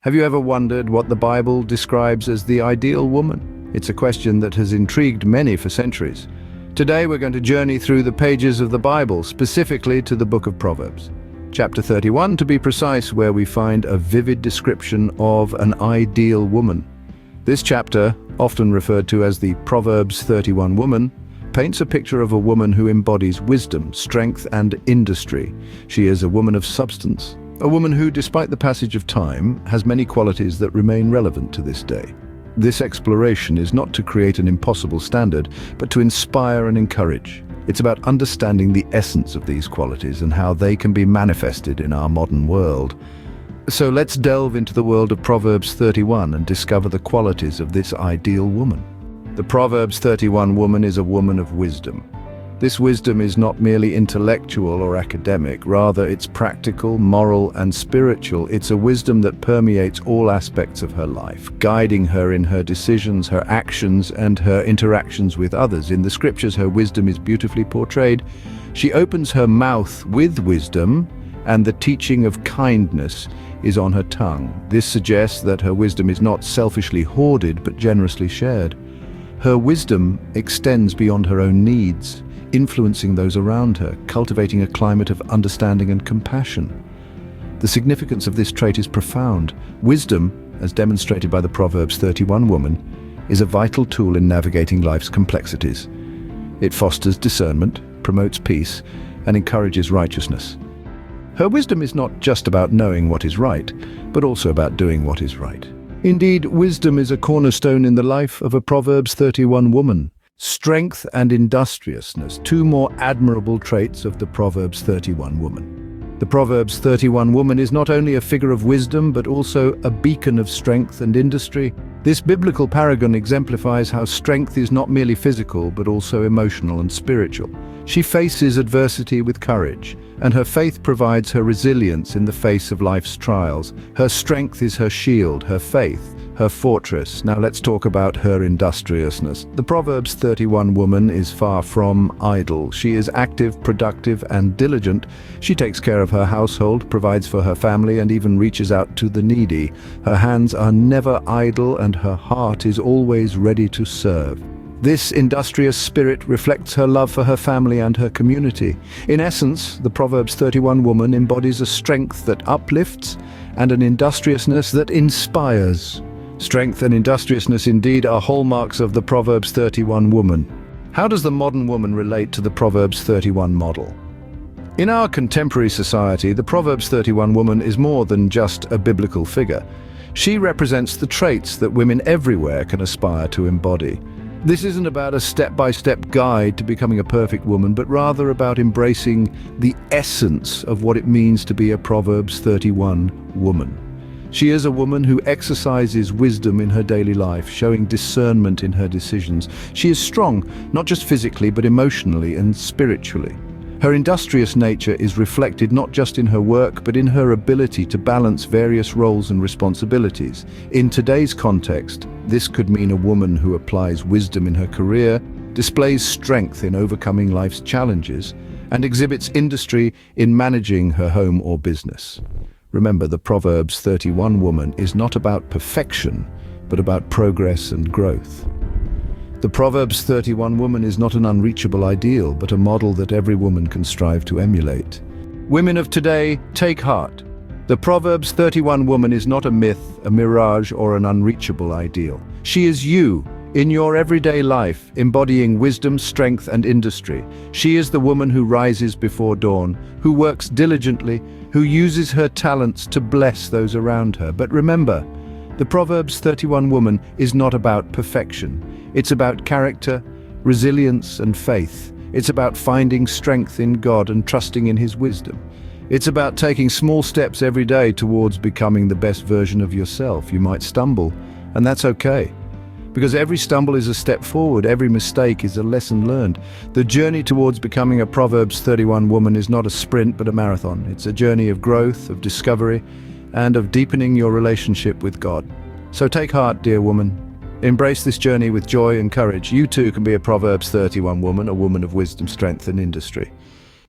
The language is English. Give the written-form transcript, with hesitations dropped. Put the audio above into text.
Have you ever wondered what the Bible describes as the ideal woman? It's a question that has intrigued many for centuries. Today we're going to journey through the pages of the Bible, specifically to the book of Proverbs. Chapter 31, to be precise, where we find a vivid description of an ideal woman. This chapter, often referred to as the Proverbs 31 woman, paints a picture of a woman who embodies wisdom, strength, and industry. She is a woman of substance. A woman who, despite the passage of time, has many qualities that remain relevant to this day. This exploration is not to create an impossible standard, but to inspire and encourage. It's about understanding the essence of these qualities and how they can be manifested in our modern world. So let's delve into the world of Proverbs 31 and discover the qualities of this ideal woman. The Proverbs 31 woman is a woman of wisdom. This wisdom is not merely intellectual or academic, rather it's practical, moral, and spiritual. It's a wisdom that permeates all aspects of her life, guiding her in her decisions, her actions, and her interactions with others. In the scriptures, her wisdom is beautifully portrayed. She opens her mouth with wisdom, and the teaching of kindness is on her tongue. This suggests that her wisdom is not selfishly hoarded, but generously shared. Her wisdom extends beyond her own needs, influencing those around her, cultivating a climate of understanding and compassion. The significance of this trait is profound. Wisdom, as demonstrated by the Proverbs 31 woman, is a vital tool in navigating life's complexities. It fosters discernment, promotes peace, and encourages righteousness. Her wisdom is not just about knowing what is right, but also about doing what is right. Indeed, wisdom is a cornerstone in the life of a Proverbs 31 woman. Strength and industriousness, two more admirable traits of the Proverbs 31 woman. The Proverbs 31 woman is not only a figure of wisdom, but also a beacon of strength and industry. This biblical paragon exemplifies how strength is not merely physical, but also emotional and spiritual. She faces adversity with courage, and her faith provides her resilience in the face of life's trials. Her strength is her shield, her faith, her fortress. Now let's talk about her industriousness. The Proverbs 31 woman is far from idle. She is active, productive, and diligent. She takes care of her household, provides for her family, and even reaches out to the needy. Her hands are never idle, and her heart is always ready to serve. This industrious spirit reflects her love for her family and her community. In essence, the Proverbs 31 woman embodies a strength that uplifts and an industriousness that inspires. Strength and industriousness indeed are hallmarks of the Proverbs 31 woman. How does the modern woman relate to the Proverbs 31 model? In our contemporary society, the Proverbs 31 woman is more than just a biblical figure. She represents the traits that women everywhere can aspire to embody. This isn't about a step-by-step guide to becoming a perfect woman, but rather about embracing the essence of what it means to be a Proverbs 31 woman. She is a woman who exercises wisdom in her daily life, showing discernment in her decisions. She is strong, not just physically, but emotionally and spiritually. Her industrious nature is reflected not just in her work, but in her ability to balance various roles and responsibilities. In today's context, this could mean a woman who applies wisdom in her career, displays strength in overcoming life's challenges, and exhibits industry in managing her home or business. Remember, the Proverbs 31 woman is not about perfection, but about progress and growth. The Proverbs 31 woman is not an unreachable ideal, but a model that every woman can strive to emulate. Women of today, take heart. The Proverbs 31 woman is not a myth, a mirage, or an unreachable ideal. She is you, in your everyday life, embodying wisdom, strength, and industry. She is the woman who rises before dawn, who works diligently, who uses her talents to bless those around her. But remember, the Proverbs 31 woman is not about perfection. It's about character, resilience, and faith. It's about finding strength in God and trusting in His wisdom. It's about taking small steps every day towards becoming the best version of yourself. You might stumble, and that's okay. Because every stumble is a step forward, every mistake is a lesson learned. The journey towards becoming a Proverbs 31 woman is not a sprint, but a marathon. It's a journey of growth, of discovery, and of deepening your relationship with God. So take heart, dear woman. Embrace this journey with joy and courage. You too can be a Proverbs 31 woman, a woman of wisdom, strength, and industry.